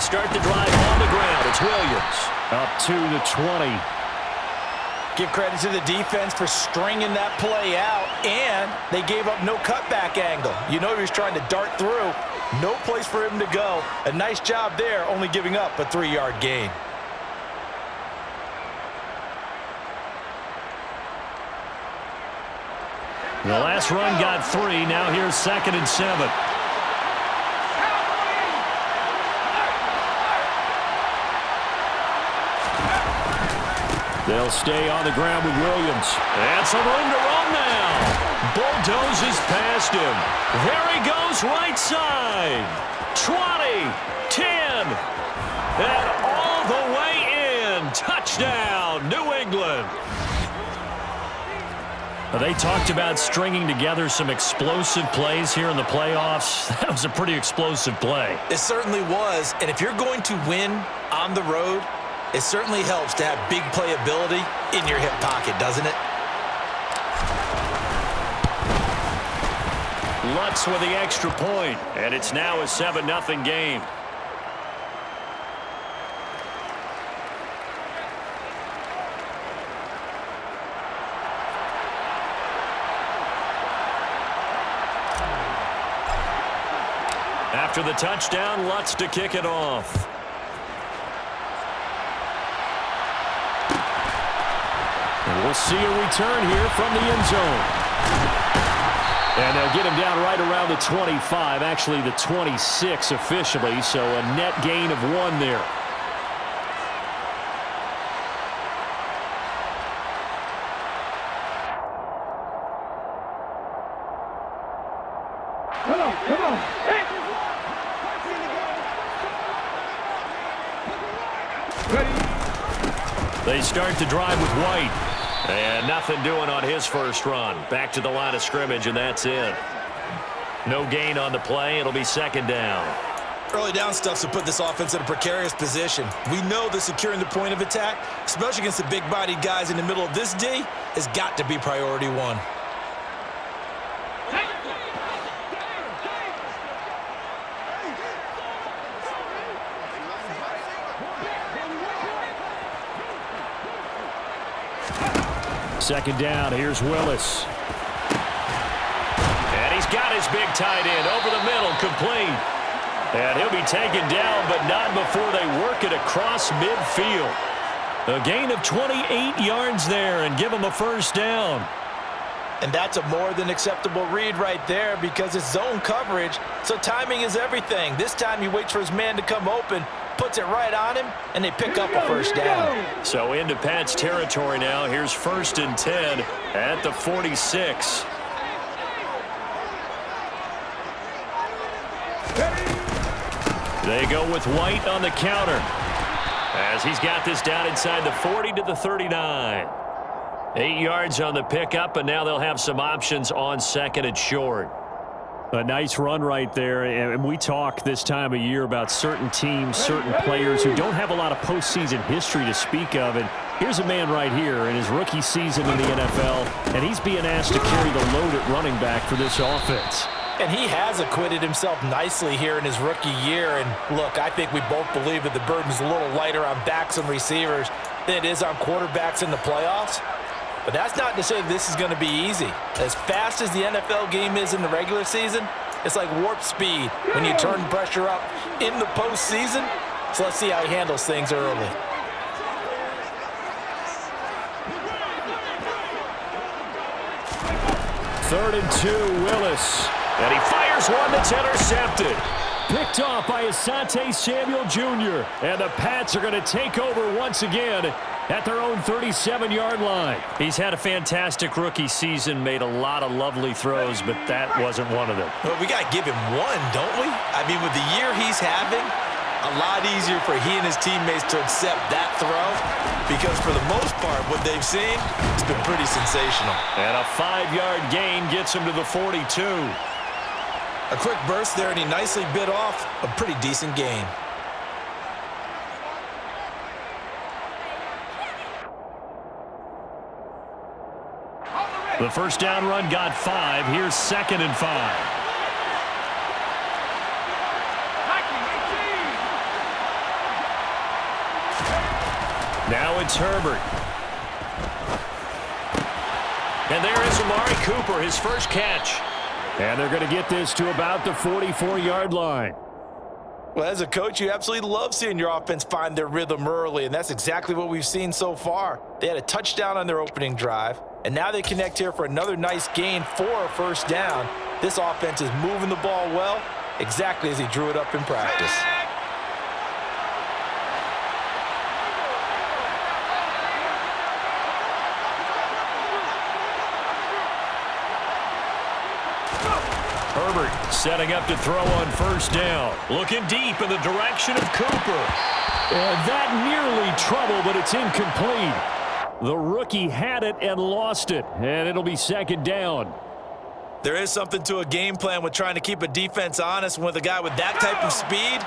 they start the drive on the ground. It's Williams up to the 20. Give credit to the defense for stringing that play out, and they gave up no cutback angle. You know he was trying to dart through. No place for him to go. A nice job there, only giving up a 3-yard gain. The last run got 3. Now here's 2nd and 7. They'll stay on the ground with Williams. And some room to run now. Bulldozes past him. There he goes right side. 20, 10, and all the way in. Touchdown, New England. They talked about stringing together some explosive plays here in the playoffs. That was a pretty explosive play. It certainly was, and if you're going to win on the road, it certainly helps to have big playability in your hip pocket, doesn't it? Lutz with the extra point, and it's now a 7-0 game. After the touchdown, Lutz to kick it off. And we'll see a return here from the end zone. And they'll get him down right around the 25, actually the 26 officially, so a net gain of 1 there. Come on. Hey. They start the drive with White. And nothing doing on his first run. Back to the line of scrimmage, and that's it. No gain on the play. It'll be 2nd down. Early down stuff to put this offense in a precarious position. We know that securing the point of attack, especially against the big-bodied guys in the middle of this D, has got to be priority 1. Second down, here's Willis. And he's got his big tight end over the middle, complete. And he'll be taken down, but not before they work it across midfield. A gain of 28 yards there and give him a first down. And that's a more than acceptable read right there because it's zone coverage, so timing is everything. This time he waits for his man to come open, puts it right on him, and they pick up a first down. So into Pat's territory now. Here's 1st and 10 at the 46. They go with White on the counter as he's got this down inside the 40 to the 39. 8 yards on the pickup, and now they'll have some options on 2nd and short. A nice run right there, and we talk this time of year about certain teams, certain players who don't have a lot of postseason history to speak of, and here's a man right here in his rookie season in the NFL, and he's being asked to carry the load at running back for this offense. And he has acquitted himself nicely here in his rookie year, and look, I think we both believe that the burden's a little lighter on backs and receivers than it is on quarterbacks in the playoffs. But that's not to say this is going to be easy. As fast as the NFL game is in the regular season, it's like warp speed when you turn pressure up in the postseason. So let's see how he handles things early. Third and 2, Willis. And he fires one that's intercepted. Picked off by Asante Samuel Jr. And the Pats are going to take over once again at their own 37-yard line. He's had a fantastic rookie season, made a lot of lovely throws, but that wasn't one of them. Well, we got to give him one, don't we? I mean, with the year he's having, a lot easier for he and his teammates to accept that throw because for the most part, what they've seen, it's been pretty sensational. And a 5-yard gain gets him to the 42. A quick burst there, and he nicely bit off a pretty decent gain. The first down run got 5. Here's 2nd and 5. Now it's Herbert. And there is Amari Cooper, his first catch. And they're going to get this to about the 44-yard line. Well, as a coach, you absolutely love seeing your offense find their rhythm early, and that's exactly what we've seen so far. They had a touchdown on their opening drive, and now they connect here for another nice gain for a first down. This offense is moving the ball well, exactly as he drew it up in practice. Herbert setting up to throw on first down. Looking deep in the direction of Cooper. And that nearly trouble, but it's incomplete. The rookie had it and lost it, and it'll be second down. There is something to a game plan with trying to keep a defense honest. With a guy with that type of speed,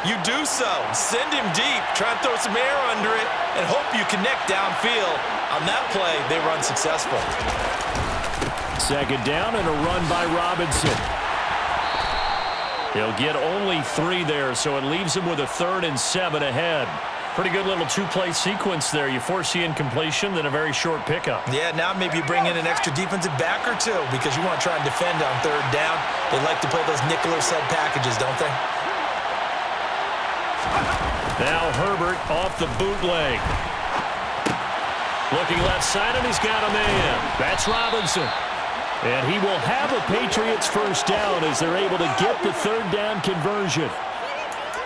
you do so. Send him deep, try and throw some air under it, and hope you connect downfield. On that play, they run successful. Second down and a run by Robinson. He'll get only 3 there, so it leaves him with a 3rd and 7 ahead. Pretty good little two-play sequence there. You force the incompletion, then a very short pickup. Yeah, now maybe you bring in an extra defensive back or two because you want to try and defend on 3rd down. They like to play those nickel or sub packages, don't they? Now Herbert off the bootleg. Looking left side, and he's got a man. That's Robinson. And he will have a Patriots first down as they're able to get the 3rd down conversion.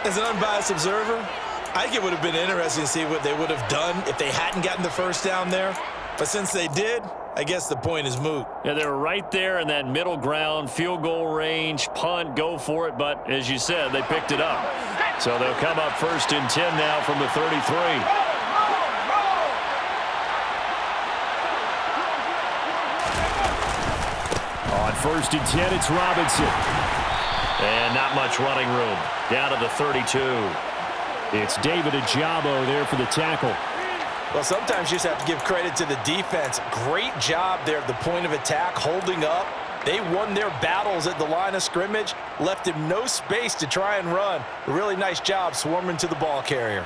As an unbiased observer, I think it would have been interesting to see what they would have done if they hadn't gotten the first down there. But since they did, I guess the point is moot. Yeah, they were right there in that middle ground, field goal range, punt, go for it. But as you said, they picked it up. So they'll come up 1st and 10 now from the 33. On 1st and 10, it's Robinson. And not much running room. Down to the 32. It's David Ajabo there for the tackle. Well, sometimes you just have to give credit to the defense. Great job there at the point of attack, holding up. They won their battles at the line of scrimmage, left him no space to try and run. A really nice job swarming to the ball carrier.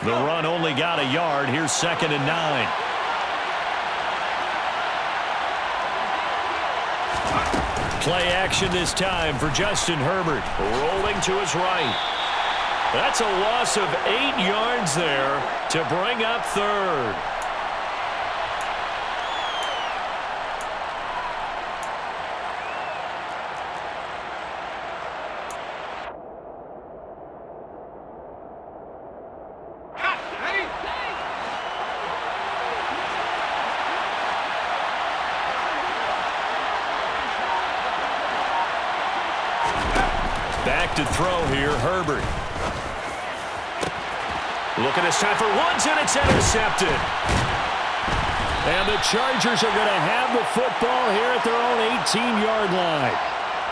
The run only got a yard. Here's 2nd and 9. Play action this time for Justin Herbert. Rolling to his right. That's a loss of 8 yards there to bring up 3rd. Back to throw here, Herbert. Looking this time for Woods, and it's intercepted. And the Chargers are going to have the football here at their own 18-yard line.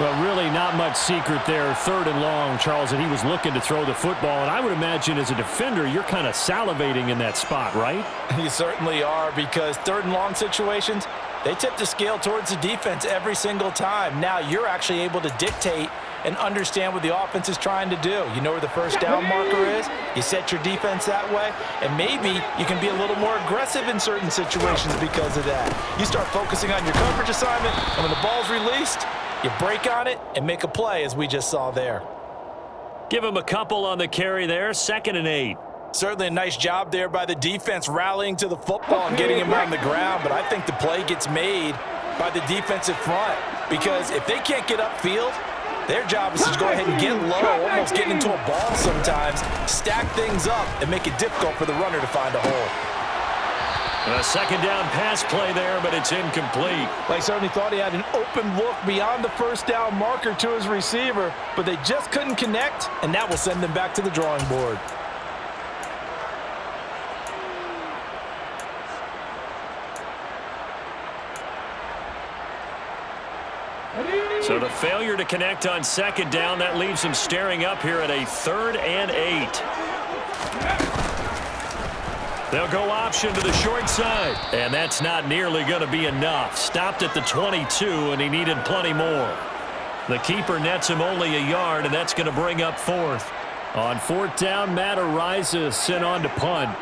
Well, really not much secret there. 3rd and long, Charles, and he was looking to throw the football. And I would imagine as a defender, you're kind of salivating in that spot, right? You certainly are, because 3rd and long situations, they tip the scale towards the defense every single time. Now you're actually able to dictate and understand what the offense is trying to do. You know where the first down marker is. You set your defense that way, and maybe you can be a little more aggressive in certain situations because of that. You start focusing on your coverage assignment, and when the ball's released, you break on it and make a play, as we just saw there. Give him a couple on the carry there. 2nd and 8. Certainly a nice job there by the defense rallying to the football and getting him on the ground, but I think the play gets made by the defensive front, because if they can't get upfield, their job is to go ahead and get low, almost get into a ball sometimes, stack things up, and make it difficult for the runner to find a hole. A 2nd down pass play there, but it's incomplete. They certainly thought he had an open look beyond the first down marker to his receiver, but they just couldn't connect, and that will send them back to the drawing board. So the failure to connect on 2nd down, that leaves him staring up here at a 3rd and 8. They'll go option to the short side, and that's not nearly going to be enough. Stopped at the 22, and he needed plenty more. The keeper nets him only a yard, and that's going to bring up 4th. On fourth down, Matt Ariza sent on to punt.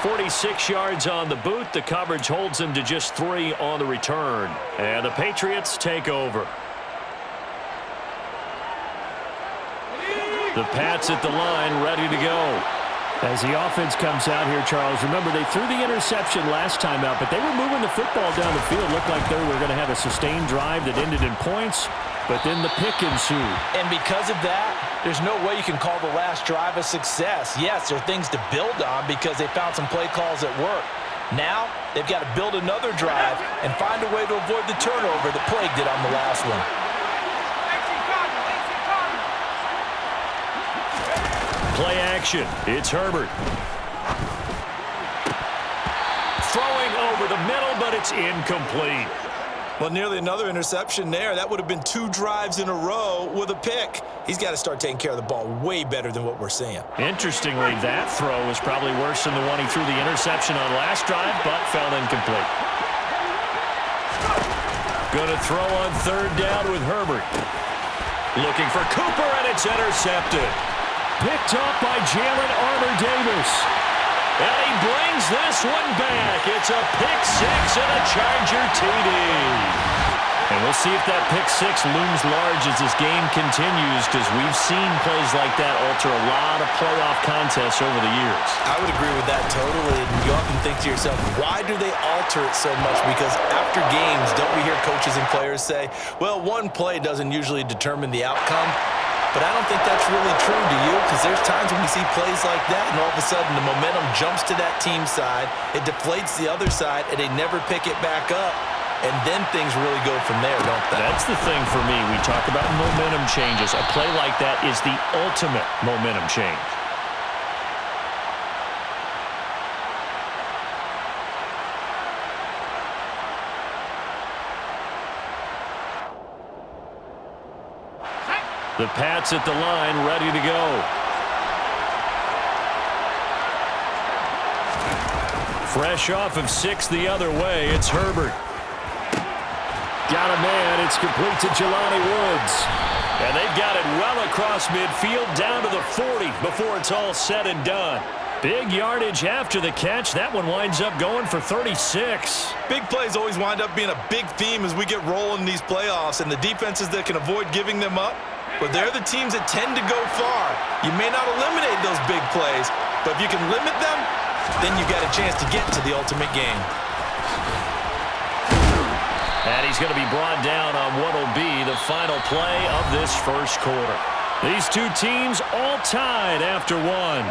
"46 yards on the boot. The coverage holds him to just 3 on the return. And the Patriots take over. The Pats at the line, ready to go. As the offense comes out here, Charles, remember they threw the interception last time out, but they were moving the football down the field. Looked like they were going to have a sustained drive that ended in points, but then the pick ensued. And because of that, there's no way you can call the last drive a success. Yes, there are things to build on because they found some play calls at work. Now, they've got to build another drive and find a way to avoid the turnover that plagued it on the last one. Play action. It's Herbert. Throwing over the middle, but it's incomplete. Well, nearly another interception there. That would have been 2 drives in a row with a pick. He's got to start taking care of the ball way better than what we're seeing. Interestingly, that throw was probably worse than the one he threw the interception on last drive, but fell incomplete. Going to throw on third down with Herbert. Looking for Cooper, and it's intercepted. Picked off by Jalen Armour-Davis. And he brings this one back. It's a pick six and a Charger TD. And we'll see if that pick six looms large as this game continues, because we've seen plays like that alter a lot of playoff contests over the years. I would agree with that totally. And you often think to yourself, why do they alter it so much? Because after games, don't we hear coaches and players say, well, one play doesn't usually determine the outcome. But I don't think that's really true, do you? Because there's times when we see plays like that, and all of a sudden the momentum jumps to that team side, it deflates the other side, and they never pick it back up. And then things really go from there, don't they? That's the thing for me. We talk about momentum changes. A play like that is the ultimate momentum change. The Pats at the line, ready to go. Fresh off of 6 the other way, it's Herbert. Got a man, it's complete to Jelani Woods. And they've got it well across midfield, down to the 40 before it's all said and done. Big yardage after the catch. That one winds up going for 36. Big plays always wind up being a big theme as we get rolling in these playoffs, and the defenses that can avoid giving them up, but they're the teams that tend to go far. You may not eliminate those big plays, but if you can limit them, then you've got a chance to get to the ultimate game. And he's going to be brought down on what will be the final play of this first quarter. These two teams all tied after one.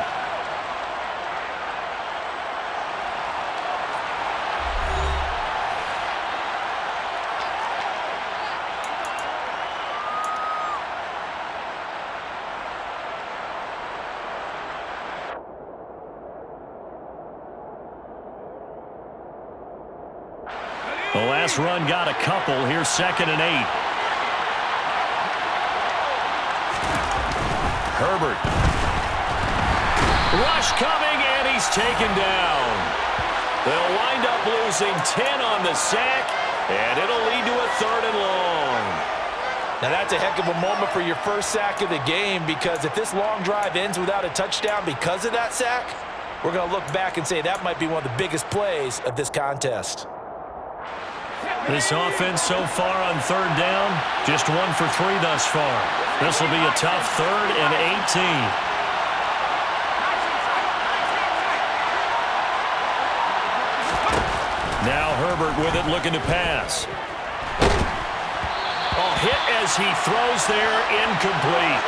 The last run got a couple. Here's 2nd and 8. Herbert. Rush coming, and he's taken down. They'll wind up losing 10 on the sack, and it'll lead to a 3rd and long. Now that's a heck of a moment for your first sack of the game, because if this long drive ends without a touchdown because of that sack, we're going to look back and say that might be one of the biggest plays of this contest. This offense so far on 3rd down, just 1 for 3 thus far. This will be a tough 3rd and 18. Now Herbert with it, looking to pass. Oh, hit as he throws there, incomplete.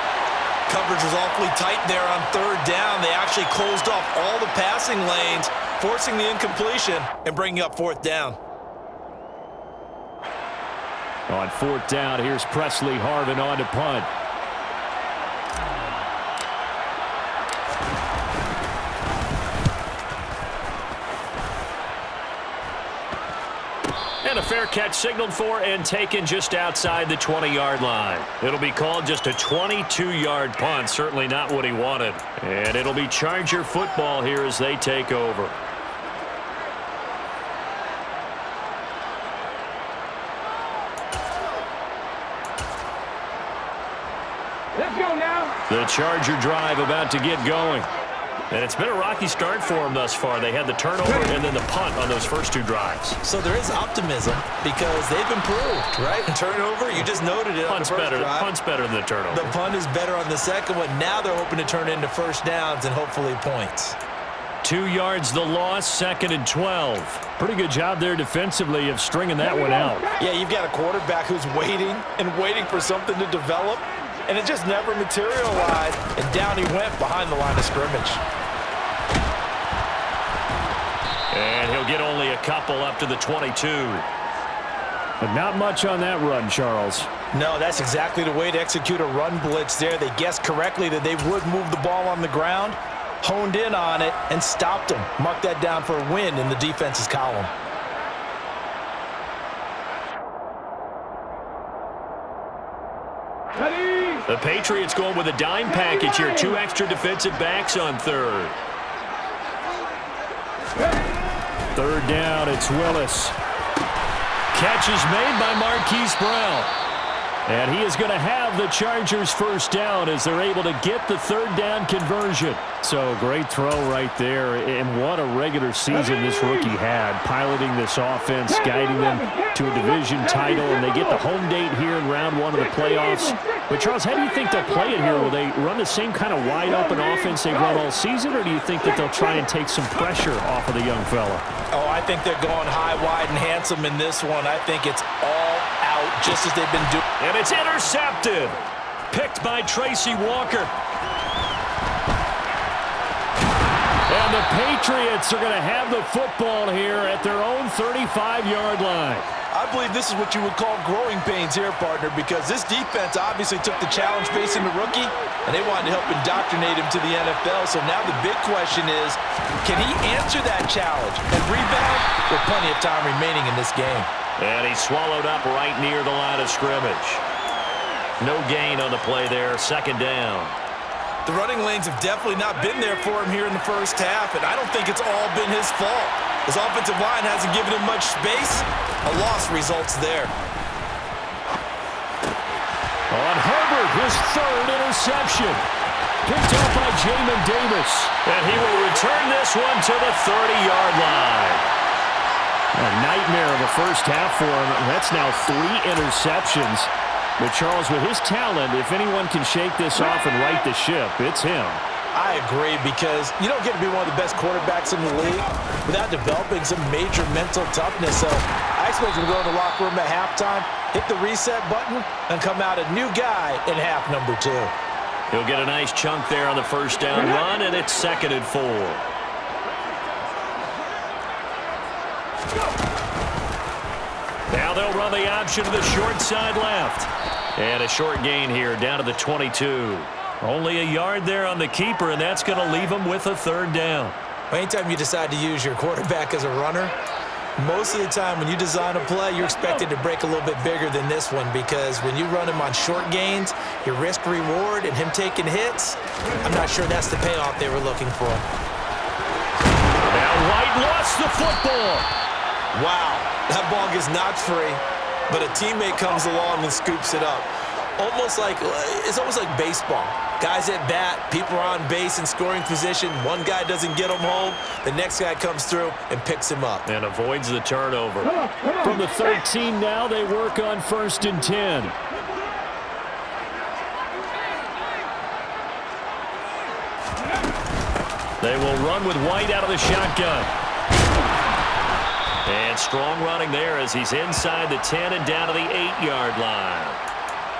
Coverage was awfully tight there on 3rd down. They actually closed off all the passing lanes, forcing the incompletion and bringing up 4th down. On 4th down, here's Presley Harvin on to punt. And a fair catch signaled for and taken just outside the 20-yard line. It'll be called just a 22-yard punt. Certainly not what he wanted. And it'll be Charger football here as they take over. The Charger drive about to get going. And it's been a rocky start for them thus far. They had the turnover and then the punt on those first 2 drives. So there is optimism because they've improved, right? Turnover, you just noted it on the first drive. Punt's better than the turnover. The punt is better on the second one. Now they're hoping to turn into first downs and hopefully points. 2 yards the loss, 2nd and 12. Pretty good job there defensively of stringing that one out. Yeah, you've got a quarterback who's waiting and waiting for something to develop, and it just never materialized, and down he went behind the line of scrimmage. And he'll get only a couple up to the 22. But not much on that run, Charles. No, that's exactly the way to execute a run blitz there. They guessed correctly that they would move the ball on the ground, honed in on it, and stopped them. Mark that down for a win in the defense's column. The Patriots going with a dime package here. 2 extra defensive backs on third. 3rd down, it's Willis. Catch is made by Marquise Brown. And he is going to have the Chargers first down as they're able to get the 3rd down conversion. So great throw right there. And what a regular season this rookie had, piloting this offense, guiding them to a division title. And they get the home date here in round 1 of the playoffs. But, Charles, how do you think they'll play it here? Will they run the same kind of wide-open offense they've run all season, or do you think that they'll try and take some pressure off of the young fella? Oh, I think they're going high, wide, and handsome in this one. I think it's all out, just as they've been doing. And it's intercepted. Picked by Tracy Walker. And the Patriots are going to have the football here at their own 35-yard line. I believe this is what you would call growing pains here, partner, because this defense obviously took the challenge facing the rookie, and they wanted to help indoctrinate him to the NFL. So now the big question is, can he answer that challenge and rebound with plenty of time remaining in this game? And he swallowed up right near the line of scrimmage. No gain on the play there, 2nd down. The running lanes have definitely not been there for him here in the first half, and I don't think it's all been his fault. His offensive line hasn't given him much space. A loss results there. On Herbert, his 3rd interception. Picked up by Jamin Davis. And he will return this one to the 30-yard line. A nightmare of a first half for him. That's now 3 interceptions. But Charles, with his talent, if anyone can shake this off and right the ship, it's him. I agree, because you don't get to be one of the best quarterbacks in the league without developing some major mental toughness. So I expect him to go in the locker room at halftime, hit the reset button, and come out a new guy in half number 2. He'll get a nice chunk there on the first down run, and it's 2nd and 4. Now they'll run the option to the short side left. And a short gain here down to the 22. Only a yard there on the keeper, and that's going to leave him with a 3rd down. Anytime you decide to use your quarterback as a runner, most of the time when you design a play, you're expected to break a little bit bigger than this one, because when you run him on short gains, your risk-reward and him taking hits, I'm not sure that's the payoff they were looking for. Now White lost the football. Wow, that ball gets knocked free, but a teammate comes along and scoops it up. It's almost like baseball. Guys at bat, people are on base in scoring position. One guy doesn't get him home. The next guy comes through and picks him up. And avoids the turnover. From the 13 now, they work on 1st and 10. They will run with White out of the shotgun. And strong running there as he's inside the 10 and down to the 8-yard line.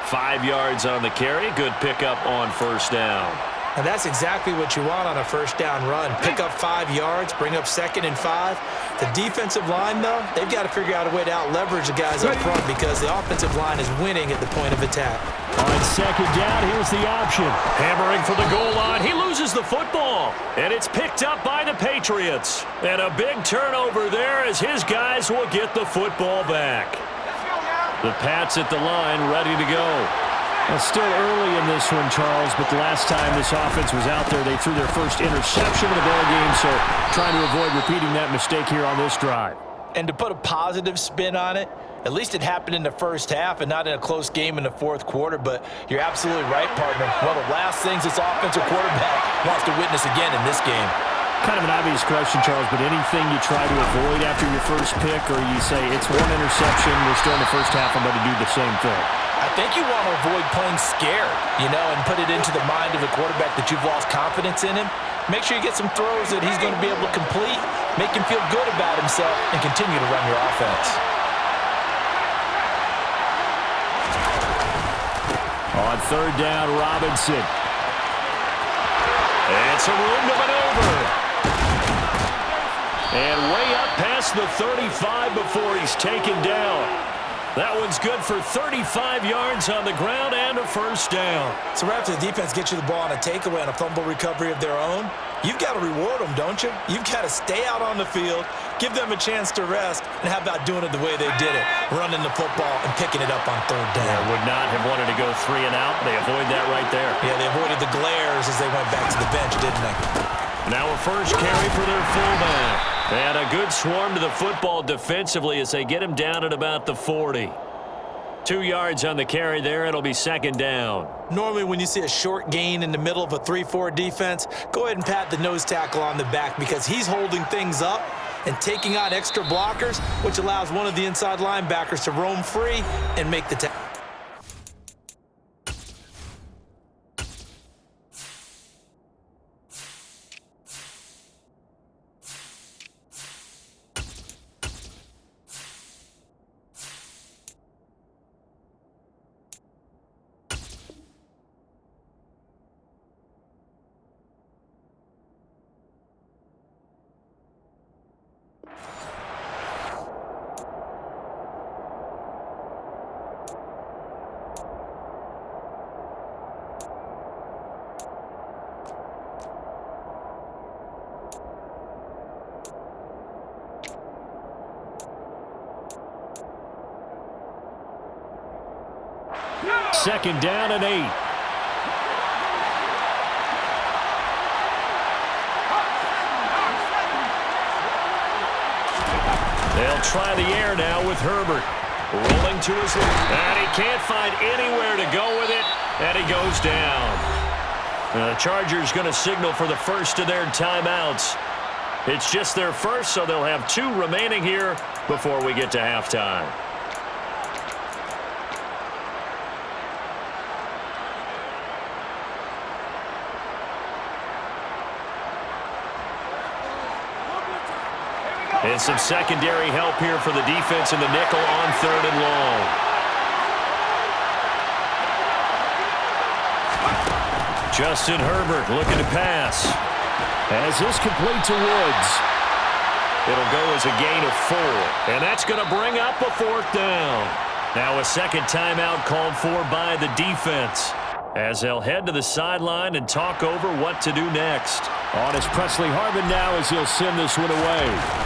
5 yards on the carry. Good pickup on first down. And that's exactly what you want on a first down run. Pick up 5 yards, bring up 2nd and 5. The defensive line, though, they've got to figure out a way to out-leverage the guys up front, because the offensive line is winning at the point of attack. On 2nd down, here's the option. Hammering for the goal line. He loses the football. And it's picked up by the Patriots. And a big turnover there as his guys will get the football back. The Pats at the line, ready to go. Well, still early in this one, Charles, but the last time this offense was out there, they threw their first interception of the ball game, so trying to avoid repeating that mistake here on this drive. And to put a positive spin on it, at least it happened in the first half and not in a close game in the fourth quarter. But you're absolutely right, partner. One of the last things this offensive quarterback wants to witness again in this game. Kind of an obvious question, Charles, but anything you try to avoid after your first pick, or you say it's one interception, we're still in the first half, I'm going to do the same thing? I think you want to avoid playing scared, and put it into the mind of the quarterback that you've lost confidence in him. Make sure you get some throws that he's going to be able to complete, make him feel good about himself, and continue to run your offense. On third down, Robinson. It's a room to maneuver. And way up past the 35 before he's taken down. That one's good for 35 yards on the ground and a first down. So right after the defense gets you the ball on a takeaway and a fumble recovery of their own, you've got to reward them, don't you? You've got to stay out on the field, give them a chance to rest, and how about doing it the way they did it, running the football and picking it up on third down. Yeah, would not have wanted to go 3 and out. They avoid that right there. Yeah, they avoided the glares as they went back to the bench, didn't they? Now a first carry for their fullback. And a good swarm to the football defensively as they get him down at about the 40. 2 yards on the carry there. It'll be second down. Normally when you see a short gain in the middle of a 3-4 defense, go ahead and pat the nose tackle on the back because he's holding things up and taking on extra blockers, which allows one of the inside linebackers to roam free and make the tackle. Second down and 8. They'll try the air now with Herbert. Rolling to his left. And he can't find anywhere to go with it. And he goes down. The Chargers going to signal for the first of their timeouts. It's just their first, so they'll have 2 remaining here before we get to halftime. And some secondary help here for the defense in the nickel on third and long. Justin Herbert looking to pass. As this complete to Woods. It'll go as a gain of 4. And that's going to bring up a 4th down. Now a second timeout called for by the defense, as they'll head to the sideline and talk over what to do next. On is Presley Harvin now as he'll send this one away.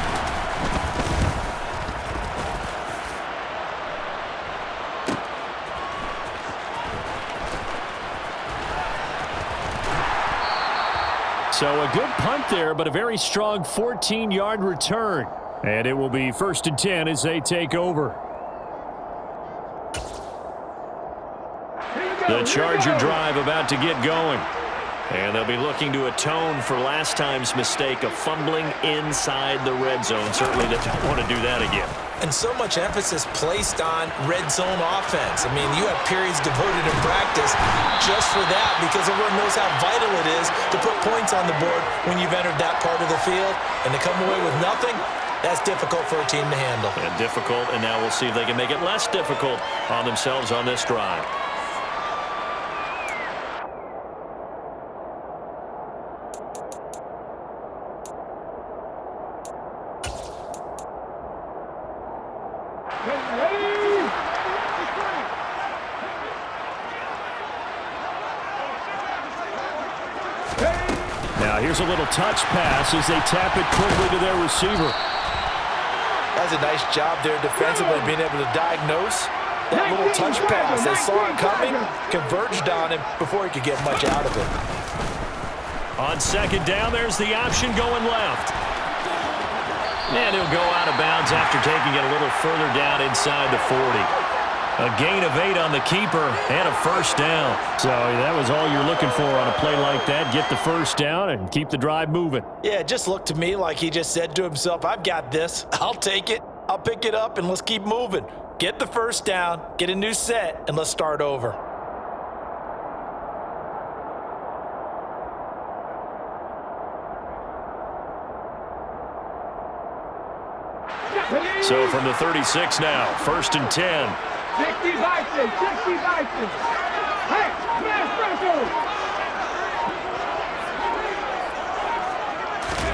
So a good punt there, but a very strong 14-yard return. And it will be 1st and 10 as they take over. The Charger drive about to get going. And they'll be looking to atone for last time's mistake of fumbling inside the red zone. Certainly they don't want to do that again. And so much emphasis placed on red zone offense. I mean, you have periods devoted in practice just for that because everyone knows how vital it is to put points on the board when you've entered that part of the field. And to come away with nothing, that's difficult for a team to handle. And difficult, and now we'll see if they can make it less difficult on themselves on this drive. Now here's a little touch pass as they tap it quickly to their receiver. That's a nice job there defensively, being able to diagnose that little touch pass. They saw it coming, converged on him before he could get much out of it. On second down, there's the option going left. And he'll go out of bounds after taking it a little further down inside the 40. A gain of 8 on the keeper and a first down. So that was all you're looking for on a play like that. Get the first down and keep the drive moving. Yeah, it just looked to me like he just said to himself, I've got this. I'll take it. I'll pick it up, and let's keep moving. Get the first down, get a new set, and let's start over. So from the 36 now, 1st and 10. 60 Vikings, 60 Vikings. Hey, smash Broncos.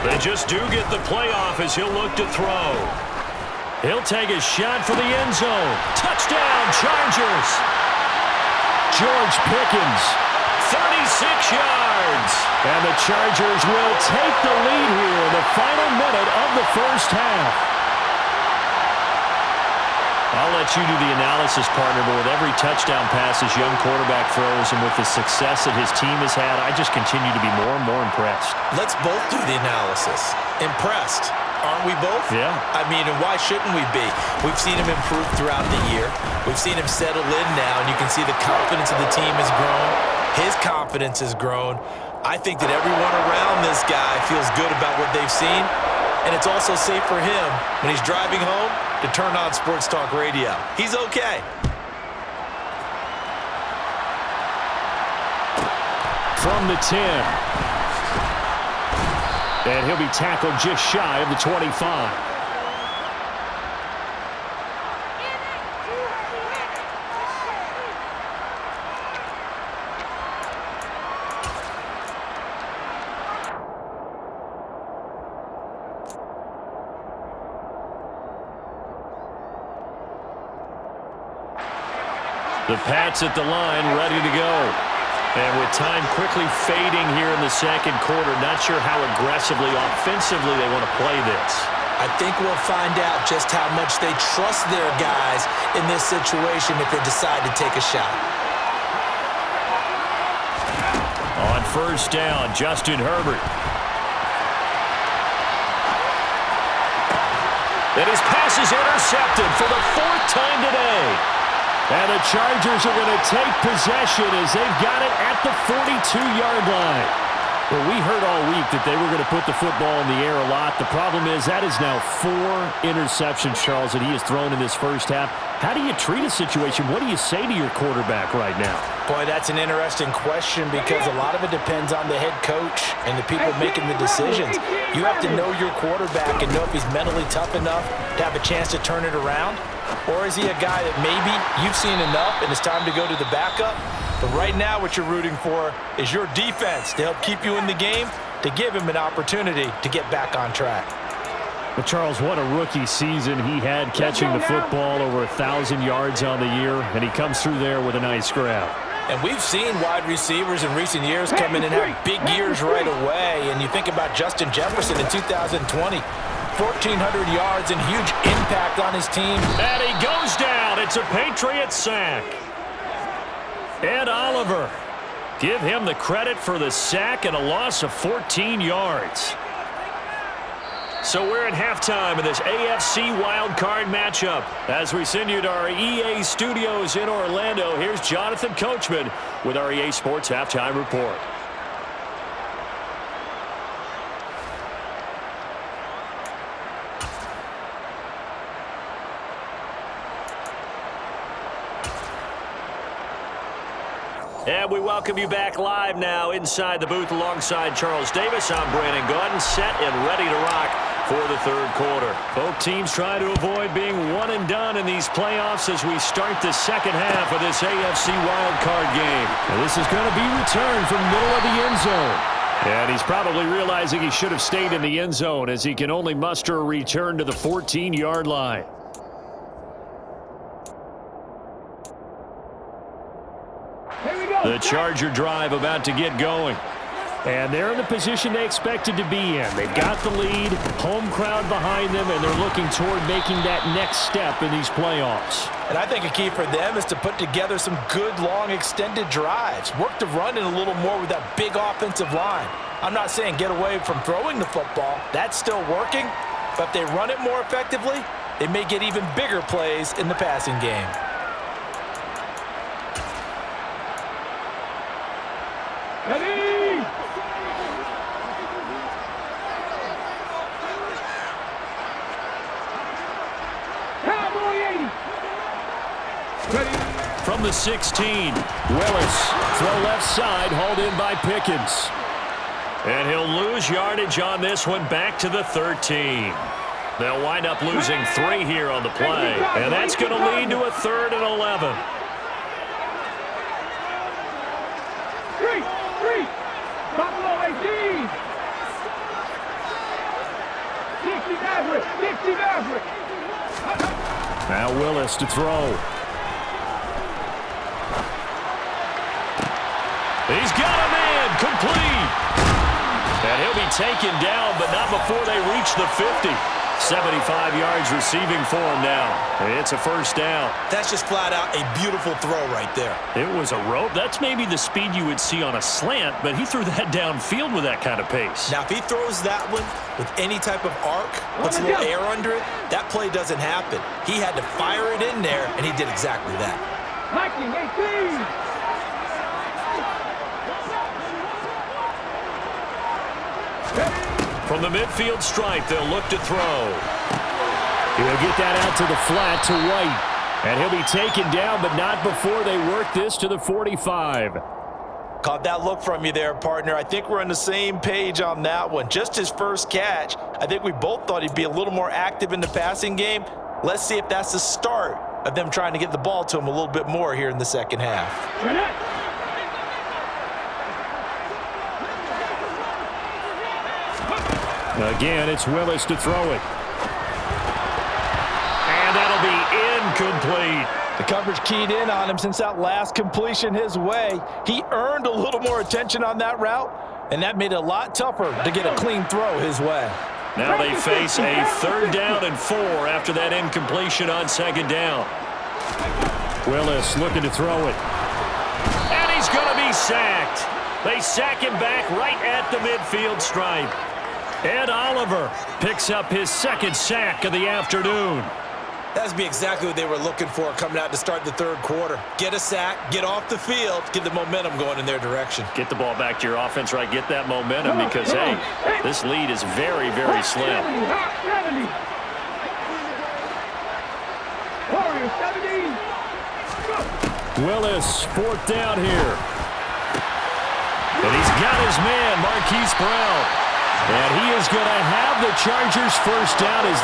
They just do get the playoff as he'll look to throw. He'll take a shot for the end zone. Touchdown, Chargers. George Pickens, 36 yards. And the Chargers will take the lead here in the final minute of the first half. I'll let you do the analysis, partner, but with every touchdown pass this young quarterback throws and with the success that his team has had, I just continue to be more and more impressed. Let's both do the analysis. Impressed. Aren't we both? Yeah. I mean, and why shouldn't we be? We've seen him improve throughout the year. We've seen him settle in now, and you can see the confidence of the team has grown. His confidence has grown. I think that everyone around this guy feels good about what they've seen, and it's also safe for him when he's driving home to turn on Sports Talk Radio. He's okay. From the 10. And he'll be tackled just shy of the 25. The Pats at the line, ready to go. And with time quickly fading here in the second quarter, not sure how aggressively, offensively they want to play this. I think we'll find out just how much they trust their guys in this situation if they decide to take a shot. On first down, Justin Herbert. And his pass is intercepted for the 4th time today. And the Chargers are going to take possession as they've got it at the 42-yard line. Well, we heard all week that they were going to put the football in the air a lot. The problem is that is now 4 interceptions, Charles, that he has thrown in this first half. How do you treat a situation? What do you say to your quarterback right now? Boy, that's an interesting question because a lot of it depends on the head coach and the people making the decisions. You have to know your quarterback and know if he's mentally tough enough to have a chance to turn it around. Or is he a guy that maybe you've seen enough and it's time to go to the backup? But right now what you're rooting for is your defense to help keep you in the game, to give him an opportunity to get back on track. Well, Charles, what a rookie season he had catching the football, over 1,000 yards on the year, and he comes through there with a nice grab. And we've seen wide receivers in recent years come in and have big years right away. And you think about Justin Jefferson in 2020. 1,400 yards and huge impact on his team. And he goes down. It's a Patriots sack. Ed Oliver, give him the credit for the sack and a loss of 14 yards. So we're at halftime of this AFC wildcard matchup. As we send you to our EA studios in Orlando, here's Jonathan Coachman with our EA Sports Halftime Report. And we welcome you back live now inside the booth alongside Charles Davis. I'm Brandon Gaudin, set and ready to rock for the third quarter. Both teams try to avoid being one and done in these playoffs as we start the second half of this AFC wildcard game. And this is going to be returned from middle of the end zone. And he's probably realizing he should have stayed in the end zone as he can only muster a return to the 14-yard line. The Charger drive about to get going. And they're in the position they expected to be in. They've got the lead, home crowd behind them, and they're looking toward making that next step in these playoffs. And I think a key for them is to put together some good, long, extended drives. Work the run in a little more with that big offensive line. I'm not saying get away from throwing the football. That's still working. But if they run it more effectively, they may get even bigger plays in the passing game. Ready! Cowboy 80! Ready? From the 16, Willis, throw left side, hauled in by Pickens. And he'll lose yardage on this one, back to the 13. They'll wind up losing 3 here on the play, and that's going to lead to a 3rd and 11. 3! Buffalo 18! 60 Maverick! Now Willis to throw. He's got a man, complete. And he'll be taken down, but not before they reach the 50. 75 yards receiving for him now. It's a 1st down. That's just flat out a beautiful throw right there. It was a rope. That's maybe the speed you would see on a slant, but he threw that downfield with that kind of pace. Now, if he throws that one with any type of arc, puts a little air under it, that play doesn't happen. He had to fire it in there, and he did exactly that. Viking 18! From the midfield stripe, they'll look to throw. He'll get that out to the flat to White. And he'll be taken down, but not before they work this to the 45. Caught that look from you there, partner. I think we're on the same page on that one. Just his first catch. I think we both thought he'd be a little more active in the passing game. Let's see if that's the start of them trying to get the ball to him a little bit more here in the second half. Again, it's Willis to throw it. And that'll be incomplete. The coverage keyed in on him since that last completion his way. He earned a little more attention on that route, and that made it a lot tougher to get a clean throw his way. Now they face a 3rd down and 4 after that incompletion on 2nd down. Willis looking to throw it. And he's going to be sacked. They sack him back right at the midfield stripe. Ed Oliver picks up his 2nd sack of the afternoon. That's be exactly what they were looking for coming out to start the 3rd quarter. Get a sack, get off the field, get the momentum going in their direction. Get the ball back to your offense, right? Get that momentum because, hey, this lead is very, very slim. Willis, 4th down here. And he's got his man, Marquise Brown. And he is going to have the Chargers' 1st down as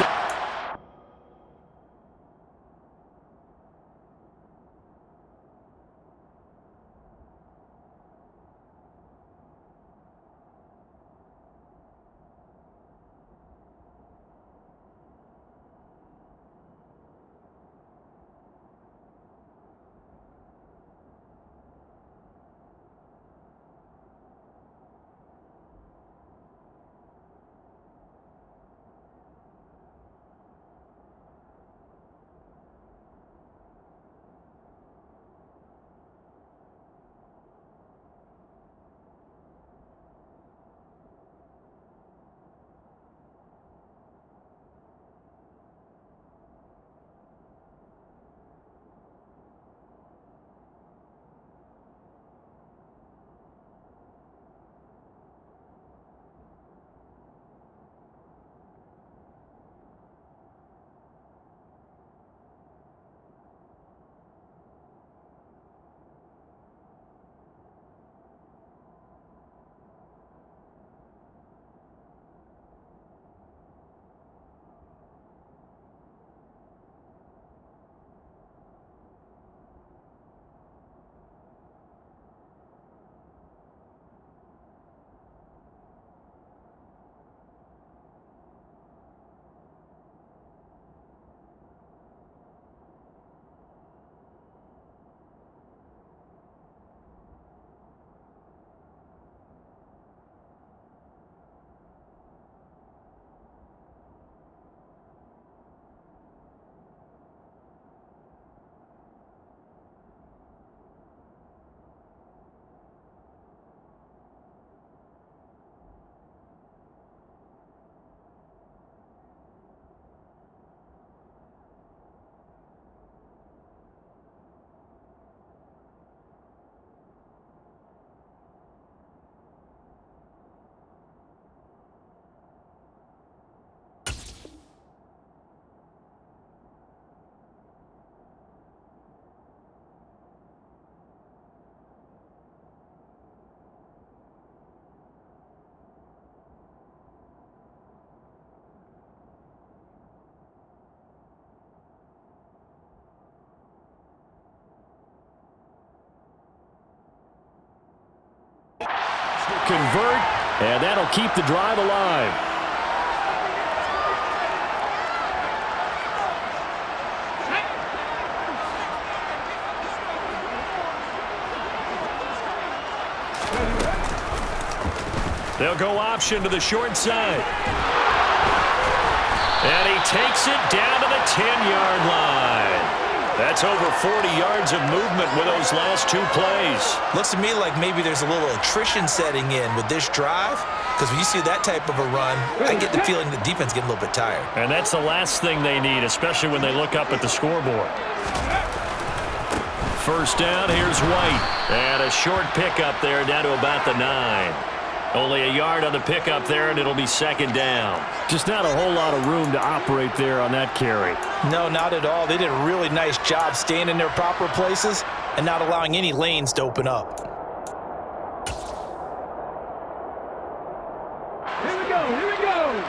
convert, and that'll keep the drive alive. They'll go option to the short side. And he takes it down to the 10-yard line. That's over 40 yards of movement with those last two plays. Looks to me like maybe there's a little attrition setting in with this drive, because when you see that type of a run, I get the feeling the defense getting a little bit tired. And that's the last thing they need, especially when they look up at the scoreboard. First down, here's White. And a short pickup there down to about the 9. Only a yard on the pickup there, and it'll be second down. Just not a whole lot of room to operate there on that carry. No, not at all. They did a really nice job staying in their proper places and not allowing any lanes to open up. Here we go, here we go.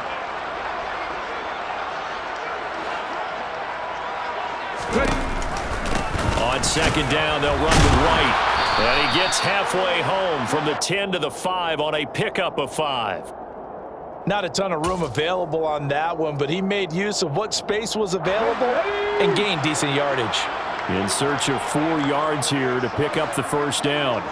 On second down, they'll run with White. And he gets halfway home from the 10 to the 5 on a pickup of 5. Not a ton of room available on that one, but he made use of what space was available and gained decent yardage. In search of 4 yards here to pick up the first down.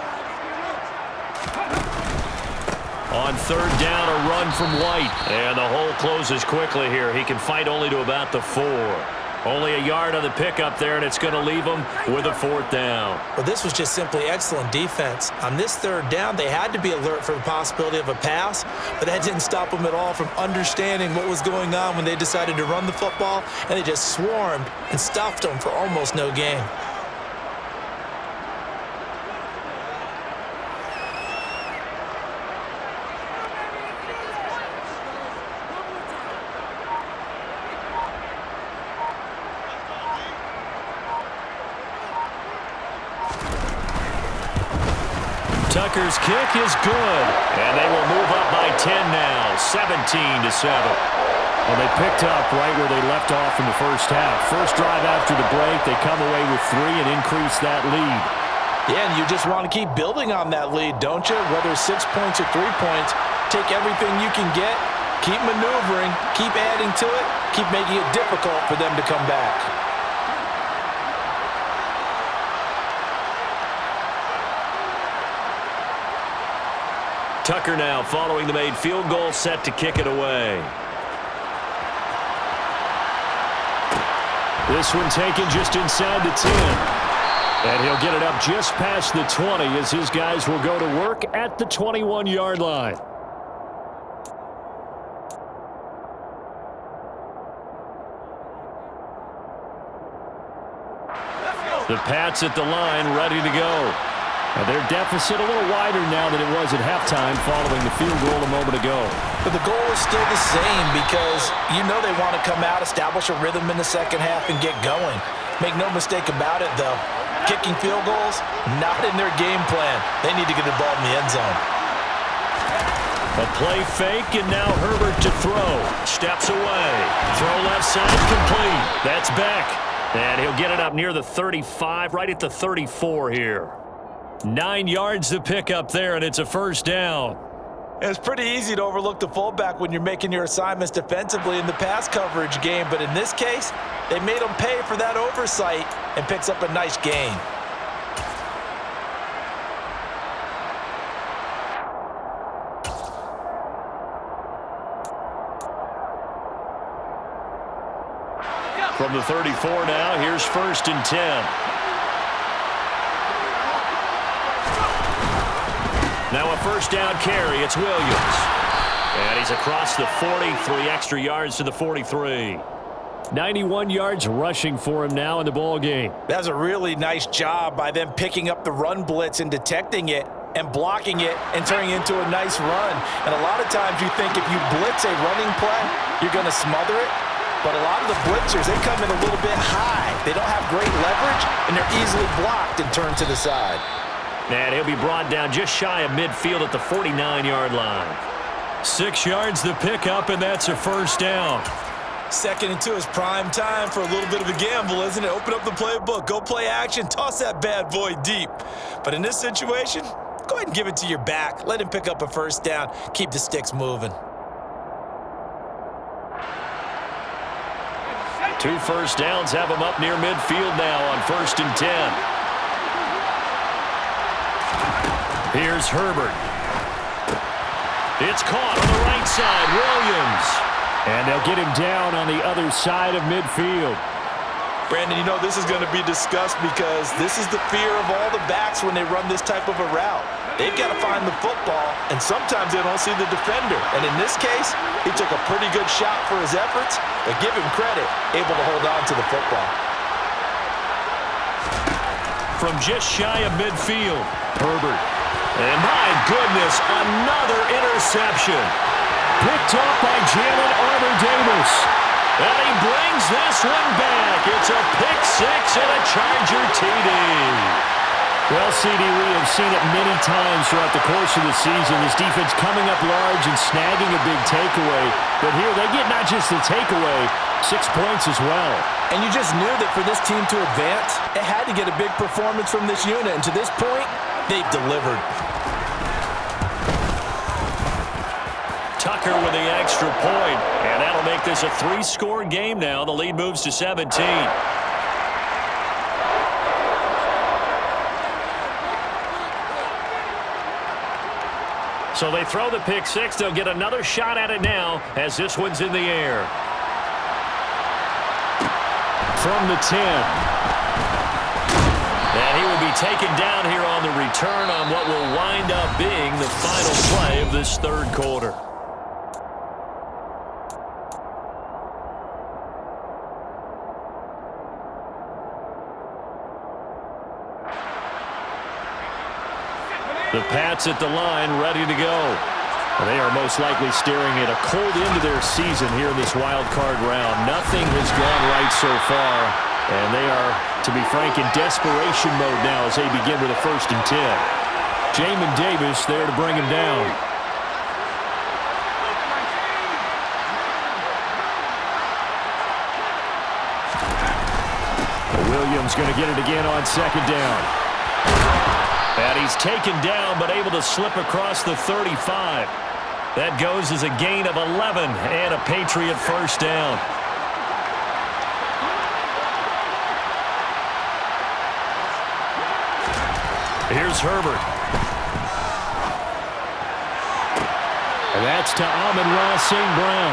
On third down, a run from White. And the hole closes quickly here. He can fight only to about the 4. Only a yard on the pickup there, and it's going to leave him with a fourth down. Well, this was just simply excellent defense. On this third down, they had to be alert for the possibility of a pass, but that didn't stop them at all from understanding what was going on when they decided to run the football, and they just swarmed and stuffed them for almost no gain. Tucker's kick is good, and they will move up by 10 now, 17-7. Well, they picked up right where they left off in the first half. First drive after the break, they come away with 3 and increase that lead. Yeah, and you just want to keep building on that lead, don't you? Whether it's 6 points or 3 points, take everything you can get, keep maneuvering, keep adding to it, keep making it difficult for them to come back. Tucker now following the made field goal, set to kick it away. This one taken just inside the 10. And he'll get it up just past the 20 as his guys will go to work at the 21-yard line. The Pats at the line, ready to go. And their deficit a little wider now than it was at halftime following the field goal a moment ago. But the goal is still the same because you know they want to come out, establish a rhythm in the second half, and get going. Make no mistake about it, though. Kicking field goals, not in their game plan. They need to get the ball in the end zone. A play fake, and now Herbert to throw. Steps away. Throw left side, complete. That's Beck. And he'll get it up near the 35, right at the 34 here. 9 yards to pick up there, and it's a first down. It's pretty easy to overlook the fullback when you're making your assignments defensively in the pass coverage game, but in this case, they made him pay for that oversight and picks up a nice gain. From the 34 now, here's first and 10. Now a first down carry, it's Williams. And he's across the 40, 3 extra yards to the 43. 91 yards rushing for him now in the ball game. That's a really nice job by them picking up the run blitz and detecting it and blocking it and turning it into a nice run. And a lot of times you think if you blitz a running play, you're going to smother it. But a lot of the blitzers, they come in a little bit high. They don't have great leverage, and they're easily blocked and turned to the side. And he'll be brought down just shy of midfield at the 49-yard line. 6 yards the pickup, and that's a first down. Second and 2 is prime time for a little bit of a gamble, isn't it? Open up the playbook, go play action, toss that bad boy deep. But in this situation, go ahead and give it to your back. Let him pick up a first down. Keep the sticks moving. 2 first downs have him up near midfield now on 1st and 10. Here's Herbert. It's caught on the right side. Williams. And they'll get him down on the other side of midfield. Brandon, you know this is going to be discussed because this is the fear of all the backs when they run this type of a route. They've got to find the football, and sometimes they don't see the defender. And in this case, he took a pretty good shot for his efforts, but give him credit, able to hold on to the football. From just shy of midfield, Herbert. And my goodness, another interception. Picked up by Jalen Armour-Davis. And he brings this one back. It's a pick six and a Charger TD. Well, CD, we have seen it many times throughout the course of the season. This defense coming up large and snagging a big takeaway. But here they get not just the takeaway, 6 points as well. And you just knew that for this team to advance, it had to get a big performance from this unit. And to this point, they've delivered. Tucker with the extra point, and that'll make this a 3-score game now. The lead moves to 17. So they throw the pick six. They'll get another shot at it now as this one's in the air. From the 10. And he will be taken down here on the return on what will wind up being the final play of this third quarter. The Pats at the line, ready to go. They are most likely staring at a cold end to their season here in this wild card round. Nothing has gone right so far, and they are, to be frank, in desperation mode now as they begin with a 1st and 10. Jamin Davis there to bring him down. Williams going to get it again on 2nd down. And he's taken down, but able to slip across the 35. That goes as a gain of 11 and a Patriot first down. Here's Herbert. And that's to Amon-Ra St. Brown.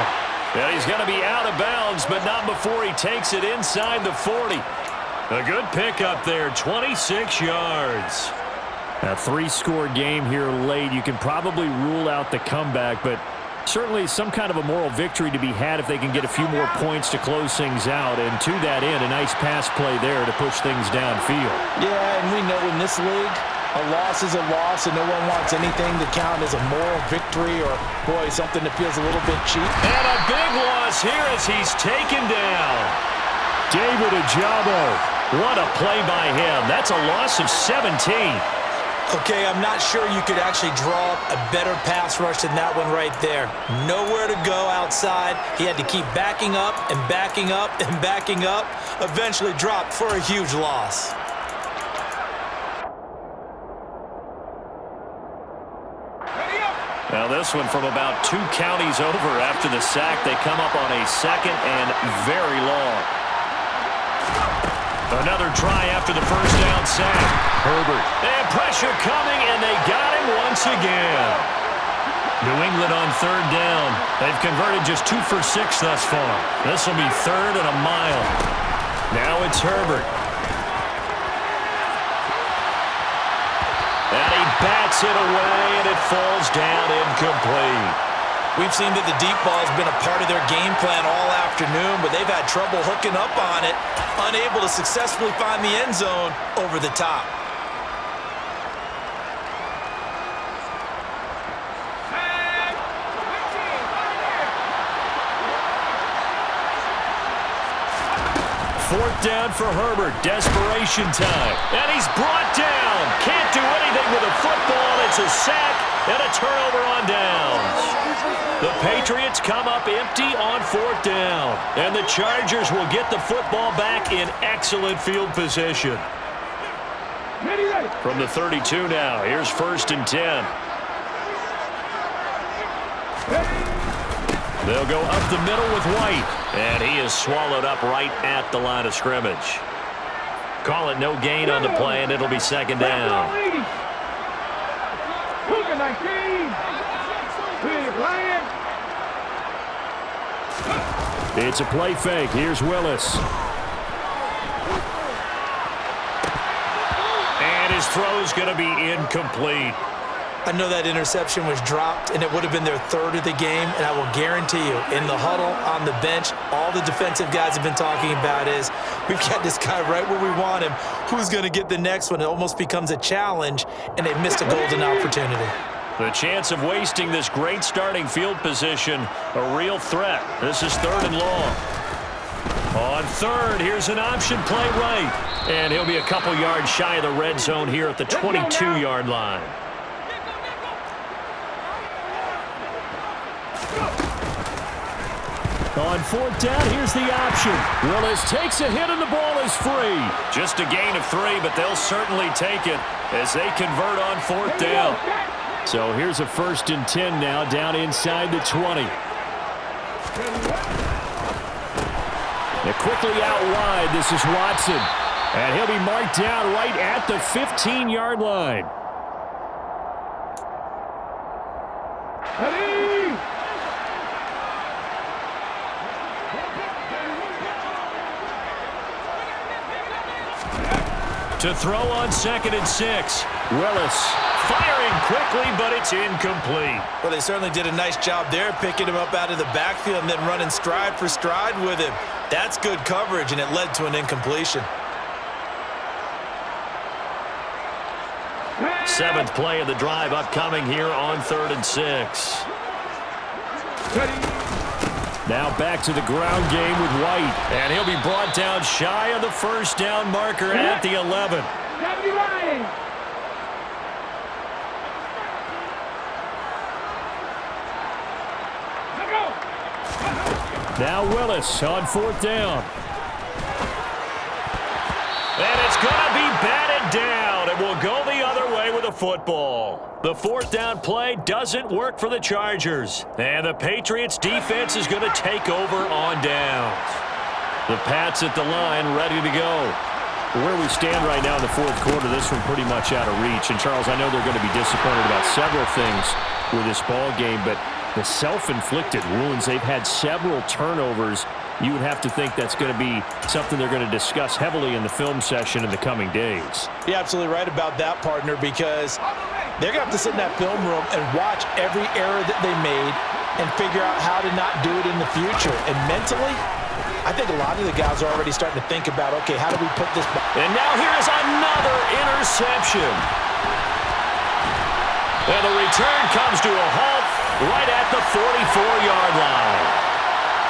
And he's going to be out of bounds, but not before he takes it inside the 40. A good pickup there, 26 yards. A 3-score game here late. You can probably rule out the comeback, but certainly some kind of a moral victory to be had if they can get a few more points to close things out. And to that end, a nice pass play there to push things downfield. Yeah, and we know in this league, a loss is a loss, and no one wants anything to count as a moral victory or, boy, something that feels a little bit cheap. And a big loss here as he's taken down. David Ojabo. What a play by him. That's a loss of 17. Okay, I'm not sure you could actually draw up a better pass rush than that one right there. Nowhere to go outside. He had to keep backing up and backing up and backing up. Eventually dropped for a huge loss. Now this one from about 2 counties over after the sack. They come up on a 2nd and very long. Another try after the first down sack. Herbert. And pressure coming, and they got him once again. New England on 3rd down. They've converted just 2 for 6 thus far. This will be 3rd and a mile. Now it's Herbert. And he bats it away, and it falls down incomplete. We've seen that the deep ball has been a part of their game plan all afternoon, but they've had trouble hooking up on it, unable to successfully find the end zone over the top. Fourth down for Herbert. Desperation time. And he's brought down. Can't do anything with a football. It's a sack and a turnover on downs. The Patriots come up empty on 4th down. And the Chargers will get the football back in excellent field position. From the 32 now, here's 1st and 10. They'll go up the middle with White, and he is swallowed up right at the line of scrimmage. Call it no gain on the play, and it'll be 2nd down. It's a play fake. Here's Willis. And his throw's going to be incomplete. I know that interception was dropped, and it would have been their 3rd of the game, and I will guarantee you, in the huddle, on the bench, all the defensive guys have been talking about is, we've got this guy right where we want him. Who's going to get the next one? It almost becomes a challenge, and they've missed a golden opportunity. The chance of wasting this great starting field position, a real threat. This is 3rd and long. On 3rd, here's an option play right. And he'll be a couple yards shy of the red zone here at the 22-yard line. On 4th down, here's the option. Willis takes a hit and the ball is free. Just a gain of 3, but they'll certainly take it as they convert on 4th down. So here's a 1st and 10 now, down inside the 20. They're quickly out wide. This is Watson. And he'll be marked down right at the 15-yard line. To throw on 2nd and 6. Willis firing quickly, but it's incomplete. Well, they certainly did a nice job there, picking him up out of the backfield and then running stride for stride with him. That's good coverage, and it led to an incompletion. 7th play of the drive upcoming here on 3rd and 6. Now back to the ground game with White. And he'll be brought down shy of the 1st down marker at the 11. Now Willis on 4th down. And it's going to be batted down. It will go the other way with the football. The 4th down play doesn't work for the Chargers. And the Patriots defense is going to take over on downs. The Pats at the line ready to go. Where we stand right now in the 4th quarter, this one pretty much out of reach. And Charles, I know they're going to be disappointed about several things with this ball game, but the self-inflicted wounds, they've had several turnovers. You would have to think that's going to be something they're going to discuss heavily in the film session in the coming days. You're absolutely right about that, partner, because they're going to have to sit in that film room and watch every error that they made and figure out how to not do it in the future. And mentally, I think a lot of the guys are already starting to think about, okay, how do we put this back? And now here's another interception. And the return comes to a halt right at the 44-yard line.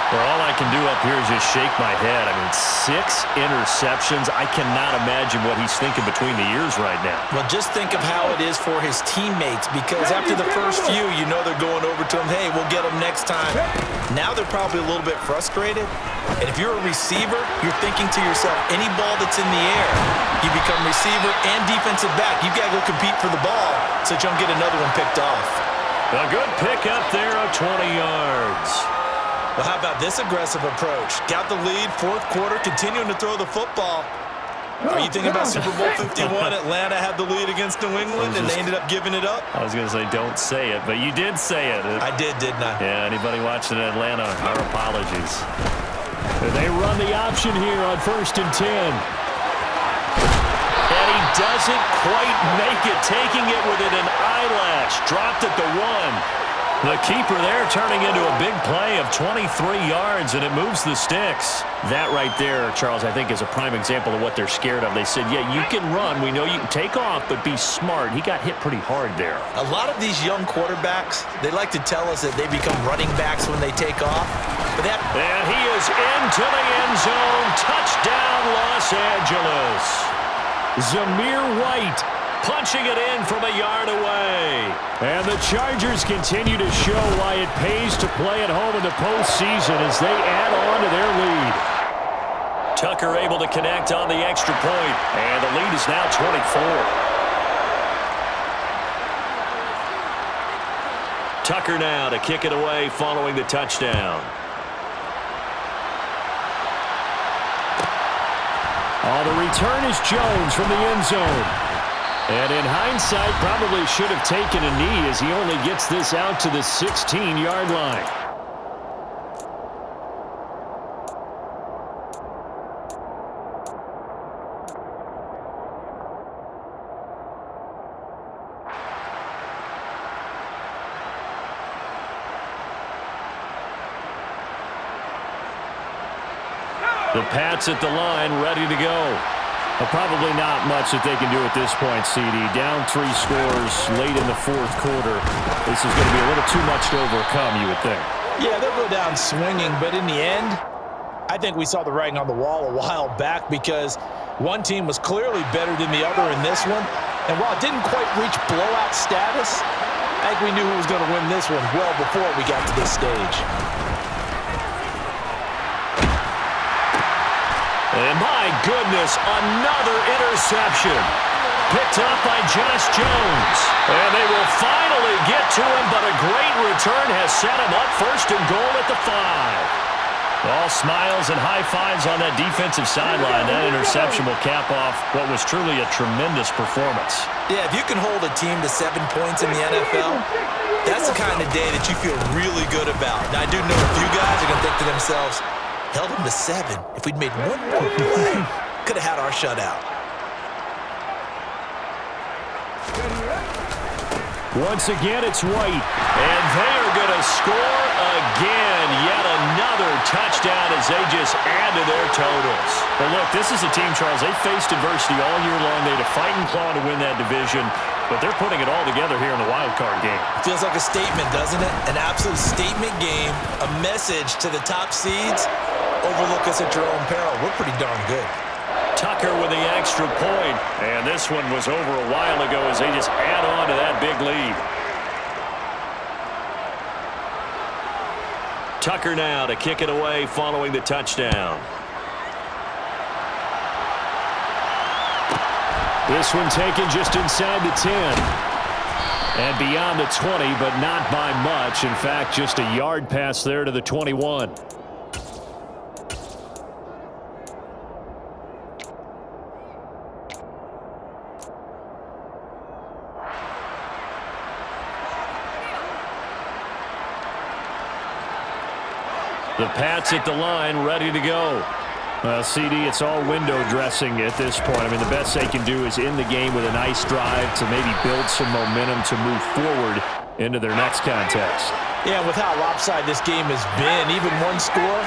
Well, all I can do up here is just shake my head. I mean, 6 interceptions. I cannot imagine what he's thinking between the ears right now. Well, just think of how it is for his teammates, because after the first few, you know they're going over to him, hey, we'll get him next time. Now they're probably a little bit frustrated. And if you're a receiver, you're thinking to yourself, any ball that's in the air, you become receiver and defensive back. You've got to go compete for the ball so that you don't get another one picked off. A good pick up there of 20 yards. Well, how about this aggressive approach? Got the lead, 4th quarter, continuing to throw the football. Are you thinking about Super Bowl 51? Atlanta had the lead against New England, and they ended up giving it up? I was going to say, don't say it, but you did say it. I did, didn't I? Yeah, anybody watching Atlanta, our apologies. They run the option here on 1st and 10. And he doesn't quite make it, taking it within an eyelash. Dropped at the 1. The keeper there turning into a big play of 23 yards, and it moves the sticks. That right there, Charles, I think is a prime example of what they're scared of. They said, yeah, you can run. We know you can take off, but be smart. He got hit pretty hard there. A lot of these young quarterbacks, they like to tell us that they become running backs when they take off. And he is into the end zone. Touchdown, Los Angeles. Zamir White punching it in from a yard away. And the Chargers continue to show why it pays to play at home in the postseason as they add on to their lead. Tucker able to connect on the extra point, and the lead is now 24. Tucker now to kick it away following the touchdown. The return is Jones from the end zone. And in hindsight, probably should have taken a knee as he only gets this out to the 16-yard line. The Pats at the line, ready to go. Probably not much that they can do at this point, CD. Down 3 scores late in the fourth quarter. This is going to be a little too much to overcome, you would think. Yeah, they'll go down swinging, but in the end, I think we saw the writing on the wall a while back because one team was clearly better than the other in this one. And while it didn't quite reach blowout status, I think we knew who was going to win this one well before we got to this stage. And my goodness, another interception. Picked up by Josh Jones. And they will finally get to him, but a great return has set him up first and goal at the 5. All smiles and high fives on that defensive sideline. That interception will cap off what was truly a tremendous performance. Yeah, if you can hold a team to 7 points in the NFL, that's the kind of day that you feel really good about. Now, I do know a few guys are going to think to themselves, held them to 7. If we'd made one more play, could have had our shutout. Once again, it's White. And they are going to score again. Yet another touchdown as they just add to their totals. But look, this is a team, Charles, they faced adversity all year long. They had to fight and claw to win that division. But they're putting it all together here in the wild card game. Feels like a statement, doesn't it? An absolute statement game. A message to the top seeds. Overlook us at your own peril. We're pretty darn good. Tucker with the extra point. And this one was over a while ago as they just add on to that big lead. Tucker now to kick it away following the touchdown. This one taken just inside the 10. And beyond the 20, but not by much. In fact, just a yard pass there to the 21. The Pats at the line, ready to go. Well, CD, it's all window dressing at this point. I mean, the best they can do is end the game with a nice drive to maybe build some momentum to move forward into their next contest. Yeah, with how lopsided this game has been, even one score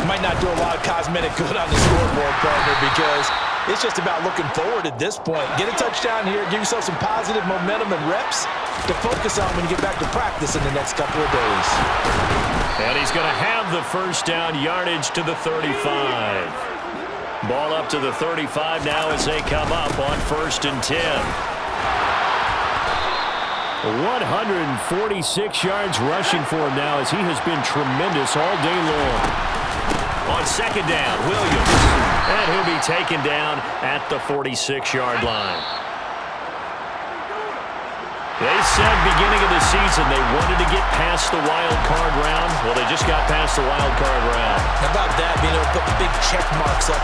might not do a lot of cosmetic good on the scoreboard, partner, because it's just about looking forward at this point. Get a touchdown here, give yourself some positive momentum and reps to focus on when you get back to practice in the next couple of days. And he's going to have the first down, yardage to the 35. Ball up to the 35 now as they come up on 1st and 10. 146 yards rushing for him now as he has been tremendous all day long. On 2nd down, Williams. And he'll be taken down at the 46-yard line. They said beginning of the season they wanted to get past the wild card round. Well, they just got past the wild card round. How about that, being able to put the big check marks up